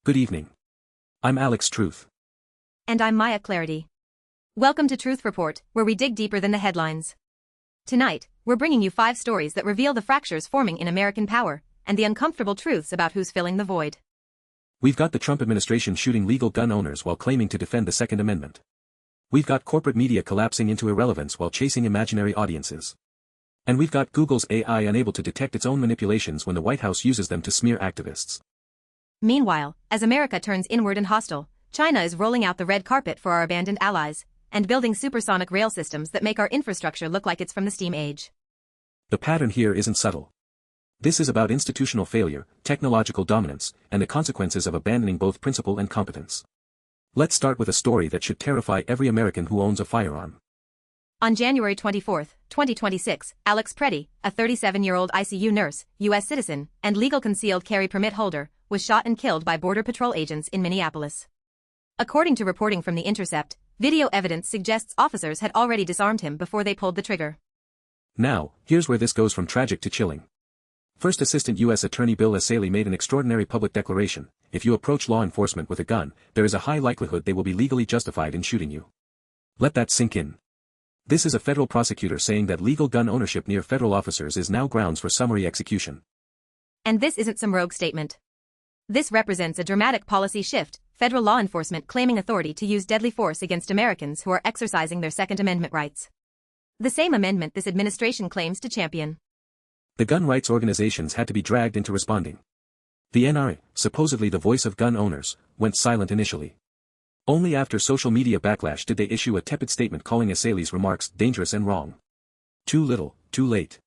Good evening. I'm Alex Truth. And I'm Maya Clarity. Welcome to Truth Report, where we dig deeper than the headlines. Tonight, we're bringing you 5 stories that reveal the fractures forming in American power, and the uncomfortable truths about who's filling the void. We've got the Trump administration shooting legal gun owners while claiming to defend the Second Amendment. We've got corporate media collapsing into irrelevance while chasing imaginary audiences. And we've got Google's AI unable to detect its own manipulations when the White House uses them to smear activists. Meanwhile, as America turns inward and hostile, China is rolling out the red carpet for our abandoned allies, and building supersonic rail systems that make our infrastructure look like it's from the steam age. The pattern here isn't subtle. This is about institutional failure, technological dominance, and the consequences of abandoning both principle and competence. Let's start with a story that should terrify every American who owns a firearm. On January 24, 2026, Alex Preddy, a 37-year-old ICU nurse, U.S. citizen, and legal concealed carry permit holder, was shot and killed by Border Patrol agents in Minneapolis. According to reporting from the Intercept, video evidence suggests officers had already disarmed him before they pulled the trigger. Now, here's where this goes from tragic to chilling. First Assistant U.S. Attorney Bill Asaley made an extraordinary public declaration: if you approach law enforcement with a gun, there is a high likelihood they will be legally justified in shooting you. Let that sink in. This is a federal prosecutor saying that legal gun ownership near federal officers is now grounds for summary execution. And this isn't some rogue statement. This represents a dramatic policy shift, federal law enforcement claiming authority to use deadly force against Americans who are exercising their Second Amendment rights. The same amendment this administration claims to champion. The gun rights organizations had to be dragged into responding. The NRA, supposedly the voice of gun owners, went silent initially. Only after social media backlash did they issue a tepid statement calling Asaley's remarks dangerous and wrong. Too little, too late.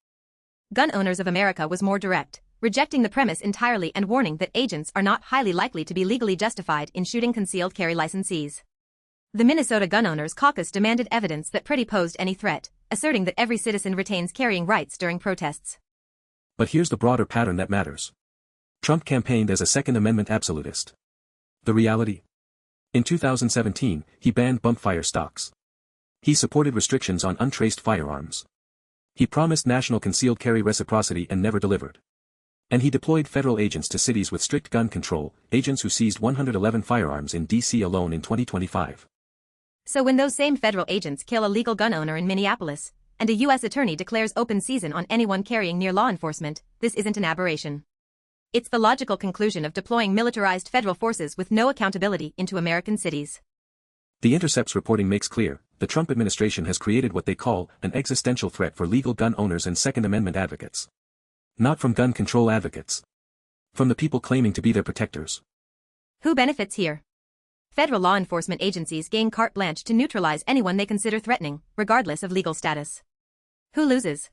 Gun Owners of America was more direct, rejecting the premise entirely and warning that agents are not highly likely to be legally justified in shooting concealed carry licensees. The Minnesota Gun Owners Caucus demanded evidence that Preddy posed any threat, asserting that every citizen retains carrying rights during protests. But here's the broader pattern that matters. Trump campaigned as a Second Amendment absolutist. The reality? In 2017, he banned bumpfire stocks. He supported restrictions on untraced firearms. He promised national concealed carry reciprocity and never delivered. And he deployed federal agents to cities with strict gun control, agents who seized 111 firearms in D.C. alone in 2025. So when those same federal agents kill a legal gun owner in Minneapolis, and a U.S. attorney declares open season on anyone carrying near law enforcement, this isn't an aberration. It's the logical conclusion of deploying militarized federal forces with no accountability into American cities. The Intercept's reporting makes clear, the Trump administration has created what they call an existential threat for legal gun owners and Second Amendment advocates. Not from gun control advocates. From the people claiming to be their protectors. Who benefits here? Federal law enforcement agencies gain carte blanche to neutralize anyone they consider threatening, regardless of legal status. Who loses?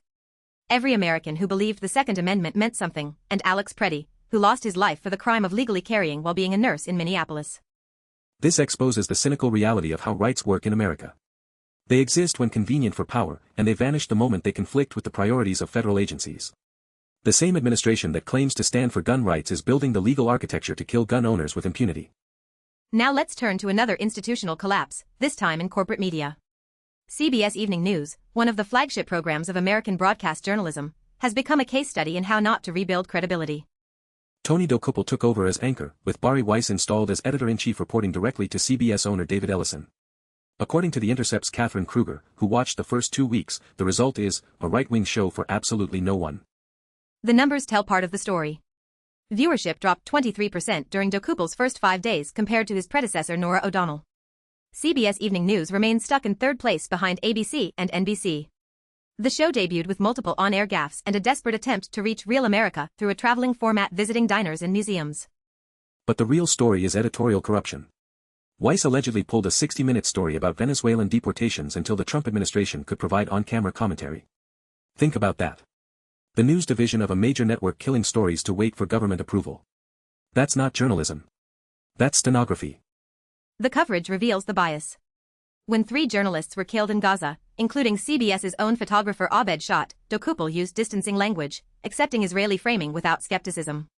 Every American who believed the Second Amendment meant something, and Alex Preddy, who lost his life for the crime of legally carrying while being a nurse in Minneapolis. This exposes the cynical reality of how rights work in America. They exist when convenient for power, and they vanish the moment they conflict with the priorities of federal agencies. The same administration that claims to stand for gun rights is building the legal architecture to kill gun owners with impunity. Now let's turn to another institutional collapse, this time in corporate media. CBS Evening News, one of the flagship programs of American broadcast journalism, has become a case study in how not to rebuild credibility. Tony Dokoupil took over as anchor, with Bari Weiss installed as editor-in-chief reporting directly to CBS owner David Ellison. According to The Intercept's Catherine Kruger, who watched the first 2 weeks, the result is a right-wing show for absolutely no one. The numbers tell part of the story. Viewership dropped 23% during Dokoupil's first 5 days compared to his predecessor Norah O'Donnell. CBS Evening News remains stuck in third place behind ABC and NBC. The show debuted with multiple on-air gaffes and a desperate attempt to reach real America through a traveling format visiting diners and museums. But the real story is editorial corruption. Weiss allegedly pulled a 60-minute story about Venezuelan deportations until the Trump administration could provide on-camera commentary. Think about that. The news division of a major network killing stories to wait for government approval. That's not journalism. That's stenography. The coverage reveals the bias. When 3 journalists were killed in Gaza, including CBS's own photographer Abed Shot, Dokoupil used distancing language, accepting Israeli framing without skepticism.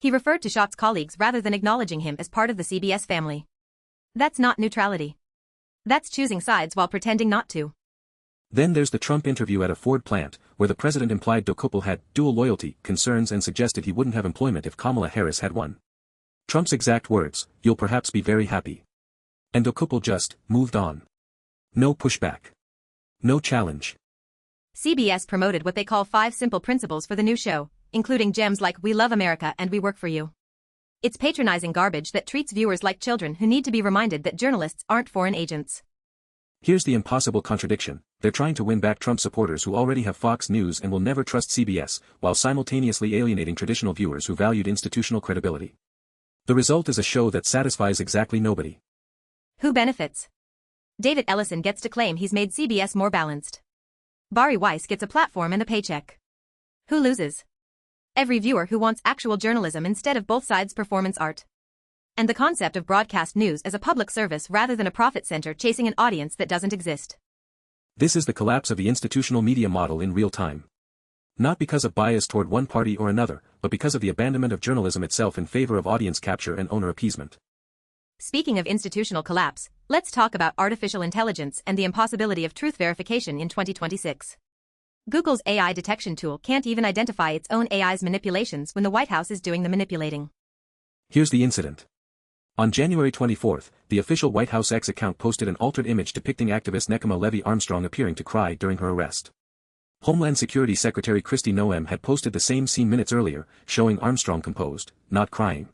He referred to Shot's colleagues rather than acknowledging him as part of the CBS family. That's not neutrality. That's choosing sides while pretending not to. Then there's the Trump interview at a Ford plant, where the president implied Dokoupil had dual loyalty concerns and suggested he wouldn't have employment if Kamala Harris had won. Trump's exact words, "You'll perhaps be very happy." And Dokoupil just moved on. No pushback. No challenge. CBS promoted what they call 5 simple principles for the new show, including gems like "We love America and we work for you." It's patronizing garbage that treats viewers like children who need to be reminded that journalists aren't foreign agents. Here's the impossible contradiction: they're trying to win back Trump supporters who already have Fox News and will never trust CBS, while simultaneously alienating traditional viewers who valued institutional credibility. The result is a show that satisfies exactly nobody. Who benefits? David Ellison gets to claim he's made CBS more balanced. Bari Weiss gets a platform and a paycheck. Who loses? Every viewer who wants actual journalism instead of both sides' performance art. And the concept of broadcast news as a public service rather than a profit center chasing an audience that doesn't exist. This is the collapse of the institutional media model in real time. Not because of bias toward one party or another, but because of the abandonment of journalism itself in favor of audience capture and owner appeasement. Speaking of institutional collapse, let's talk about artificial intelligence and the impossibility of truth verification in 2026. Google's AI detection tool can't even identify its own AI's manipulations when the White House is doing the manipulating. Here's the incident. On January 24, the official White House X account posted an altered image depicting activist Nekima Levy Armstrong appearing to cry during her arrest. Homeland Security Secretary Kristi Noem had posted the same scene minutes earlier, showing Armstrong composed, not crying.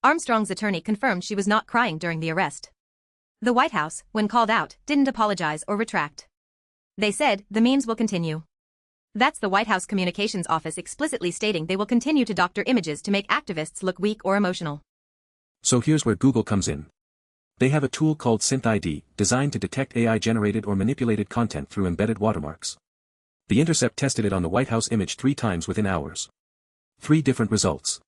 Armstrong's attorney confirmed she was not crying during the arrest. The White House, when called out, didn't apologize or retract. They said, the memes will continue. That's the White House Communications Office explicitly stating they will continue to doctor images to make activists look weak or emotional. So here's where Google comes in. They have a tool called SynthID, designed to detect AI-generated or manipulated content through embedded watermarks. The Intercept tested it on the White House image 3 times within hours. 3 different results.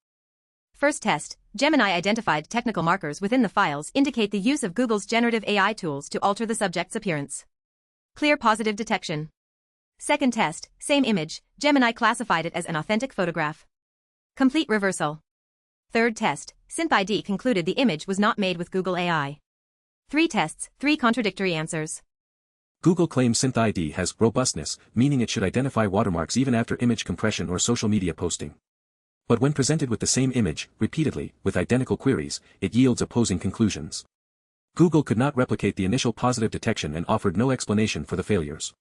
First test, Gemini identified technical markers within the files indicate the use of Google's generative AI tools to alter the subject's appearance. Clear positive detection. Second test, same image, Gemini classified it as an authentic photograph. Complete reversal. Third test, SynthID concluded the image was not made with Google AI. 3 tests, 3 contradictory answers. Google claims SynthID has robustness, meaning it should identify watermarks even after image compression or social media posting. But when presented with the same image, repeatedly, with identical queries, it yields opposing conclusions. Google could not replicate the initial positive detection and offered no explanation for the failures.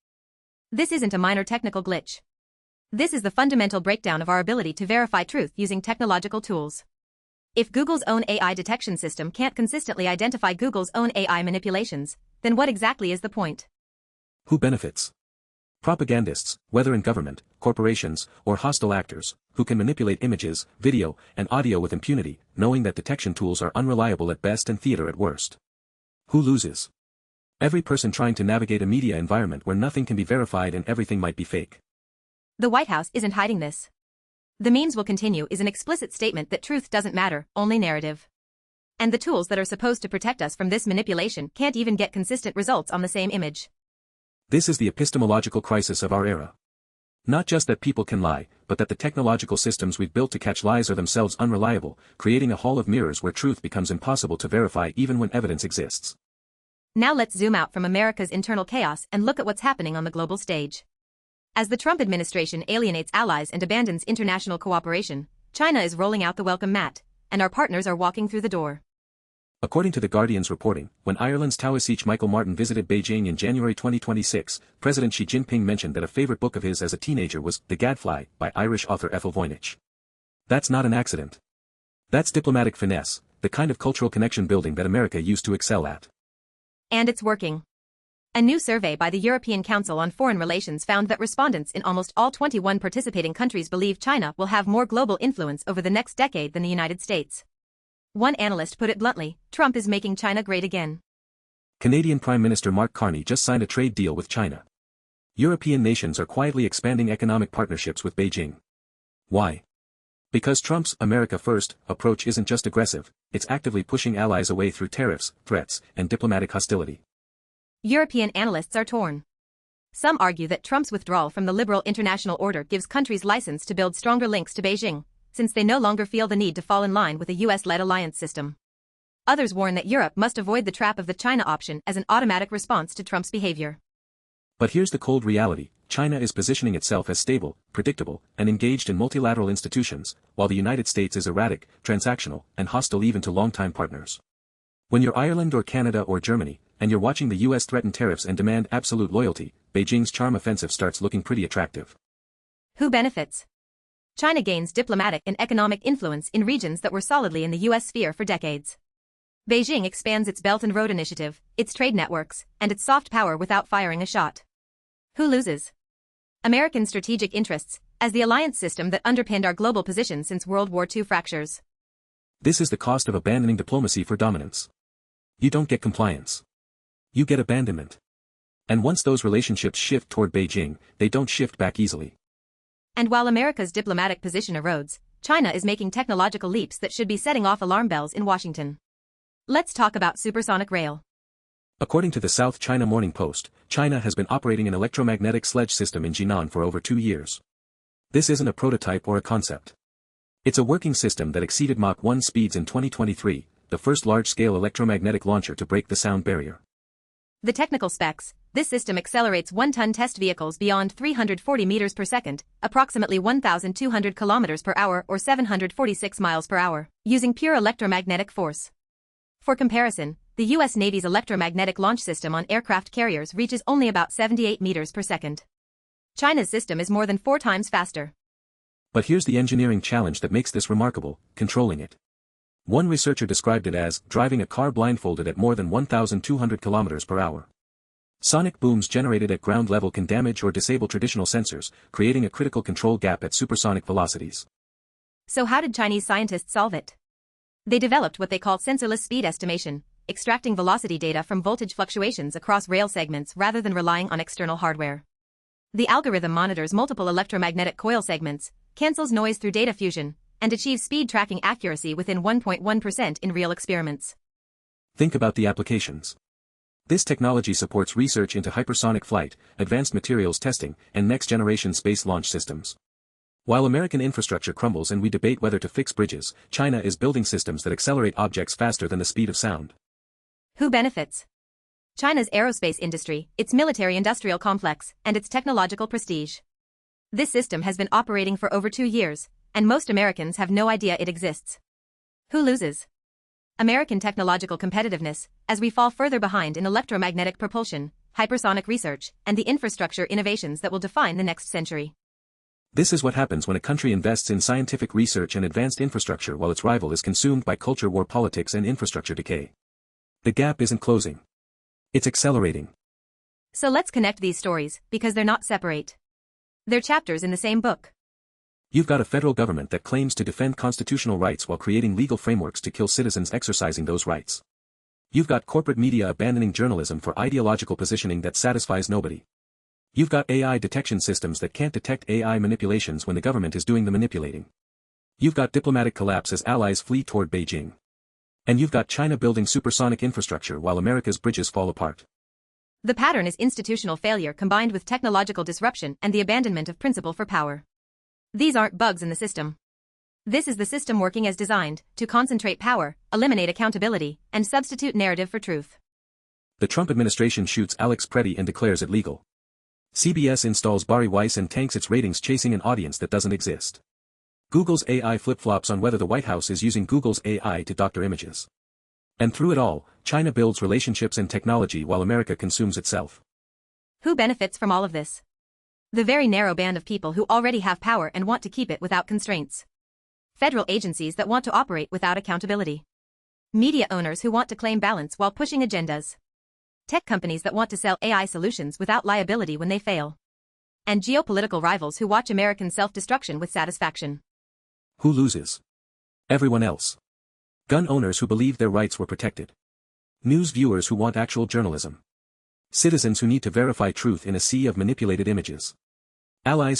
This isn't a minor technical glitch. This is the fundamental breakdown of our ability to verify truth using technological tools. If Google's own AI detection system can't consistently identify Google's own AI manipulations, then what exactly is the point? Who benefits? Propagandists, whether in government, corporations, or hostile actors, who can manipulate images, video, and audio with impunity, knowing that detection tools are unreliable at best and theater at worst. Who loses? Every person trying to navigate a media environment where nothing can be verified and everything might be fake. The White House isn't hiding this. The memes will continue is an explicit statement that truth doesn't matter, only narrative. And the tools that are supposed to protect us from this manipulation can't even get consistent results on the same image. This is the epistemological crisis of our era. Not just that people can lie, but that the technological systems we've built to catch lies are themselves unreliable, creating a hall of mirrors where truth becomes impossible to verify even when evidence exists. Now let's zoom out from America's internal chaos and look at what's happening on the global stage. As the Trump administration alienates allies and abandons international cooperation, China is rolling out the welcome mat, and our partners are walking through the door. According to The Guardian's reporting, when Ireland's Taoiseach Michael Martin visited Beijing in January 2026, President Xi Jinping mentioned that a favorite book of his as a teenager was The Gadfly by Irish author Ethel Voynich. That's not an accident. That's diplomatic finesse, the kind of cultural connection building that America used to excel at. And it's working. A new survey by the European Council on Foreign Relations found that respondents in almost all 21 participating countries believe China will have more global influence over the next decade than the United States. One analyst put it bluntly, Trump is making China great again. Canadian Prime Minister Mark Carney just signed a trade deal with China. European nations are quietly expanding economic partnerships with Beijing. Why? Because Trump's America First approach isn't just aggressive, it's actively pushing allies away through tariffs, threats, and diplomatic hostility. European analysts are torn. Some argue that Trump's withdrawal from the liberal international order gives countries license to build stronger links to Beijing, since they no longer feel the need to fall in line with a US-led alliance system. Others warn that Europe must avoid the trap of the China option as an automatic response to Trump's behavior. But here's the cold reality: China is positioning itself as stable, predictable, and engaged in multilateral institutions, while the United States is erratic, transactional, and hostile even to longtime partners. When you're Ireland or Canada or Germany, and you're watching the US threaten tariffs and demand absolute loyalty, Beijing's charm offensive starts looking pretty attractive. Who benefits? China gains diplomatic and economic influence in regions that were solidly in the US sphere for decades. Beijing expands its Belt and Road Initiative, its trade networks, and its soft power without firing a shot. Who loses? American strategic interests, as the alliance system that underpinned our global position since World War II fractures. This is the cost of abandoning diplomacy for dominance. You don't get compliance. You get abandonment. And once those relationships shift toward Beijing, they don't shift back easily. And while America's diplomatic position erodes, China is making technological leaps that should be setting off alarm bells in Washington. Let's talk about supersonic rail. According to the South China Morning Post, China has been operating an electromagnetic sledge system in Jinan for over 2 years. This isn't a prototype or a concept. It's a working system that exceeded Mach 1 speeds in 2023, the first large-scale electromagnetic launcher to break the sound barrier. The technical specs: this system accelerates 1-ton test vehicles beyond 340 meters per second, approximately 1,200 kilometers per hour or 746 miles per hour, using pure electromagnetic force. For comparison, the U.S. Navy's electromagnetic launch system on aircraft carriers reaches only about 78 meters per second. China's system is more than 4 times faster. But here's the engineering challenge that makes this remarkable: controlling it. One researcher described it as driving a car blindfolded at more than 1,200 kilometers per hour. Sonic booms generated at ground level can damage or disable traditional sensors, creating a critical control gap at supersonic velocities. So how did Chinese scientists solve it? They developed what they call sensorless speed estimation, extracting velocity data from voltage fluctuations across rail segments rather than relying on external hardware. The algorithm monitors multiple electromagnetic coil segments, cancels noise through data fusion, and achieves speed tracking accuracy within 1.1% in real experiments. Think about the applications. This technology supports research into hypersonic flight, advanced materials testing, and next-generation space launch systems. While American infrastructure crumbles and we debate whether to fix bridges, China is building systems that accelerate objects faster than the speed of sound. Who benefits? China's aerospace industry, its military-industrial complex, and its technological prestige. This system has been operating for over 2 years, and most Americans have no idea it exists. Who loses? American technological competitiveness, as we fall further behind in electromagnetic propulsion, hypersonic research, and the infrastructure innovations that will define the next century. This is what happens when a country invests in scientific research and advanced infrastructure while its rival is consumed by culture war politics and infrastructure decay. The gap isn't closing. It's accelerating. So let's connect these stories, because they're not separate. They're chapters in the same book. You've got a federal government that claims to defend constitutional rights while creating legal frameworks to kill citizens exercising those rights. You've got corporate media abandoning journalism for ideological positioning that satisfies nobody. You've got AI detection systems that can't detect AI manipulations when the government is doing the manipulating. You've got diplomatic collapse as allies flee toward Beijing. And you've got China building supersonic infrastructure while America's bridges fall apart. The pattern is institutional failure combined with technological disruption and the abandonment of principle for power. These aren't bugs in the system. This is the system working as designed, to concentrate power, eliminate accountability, and substitute narrative for truth. The Trump administration shoots Alex Preddy and declares it legal. CBS installs Bari Weiss and tanks its ratings chasing an audience that doesn't exist. Google's AI flip-flops on whether the White House is using Google's AI to doctor images. And through it all, China builds relationships and technology while America consumes itself. Who benefits from all of this? The very narrow band of people who already have power and want to keep it without constraints. Federal agencies that want to operate without accountability. Media owners who want to claim balance while pushing agendas. Tech companies that want to sell AI solutions without liability when they fail. And geopolitical rivals who watch American self-destruction with satisfaction. Who loses? Everyone else. Gun owners who believe their rights were protected. News viewers who want actual journalism. Citizens who need to verify truth in a sea of manipulated images. Allies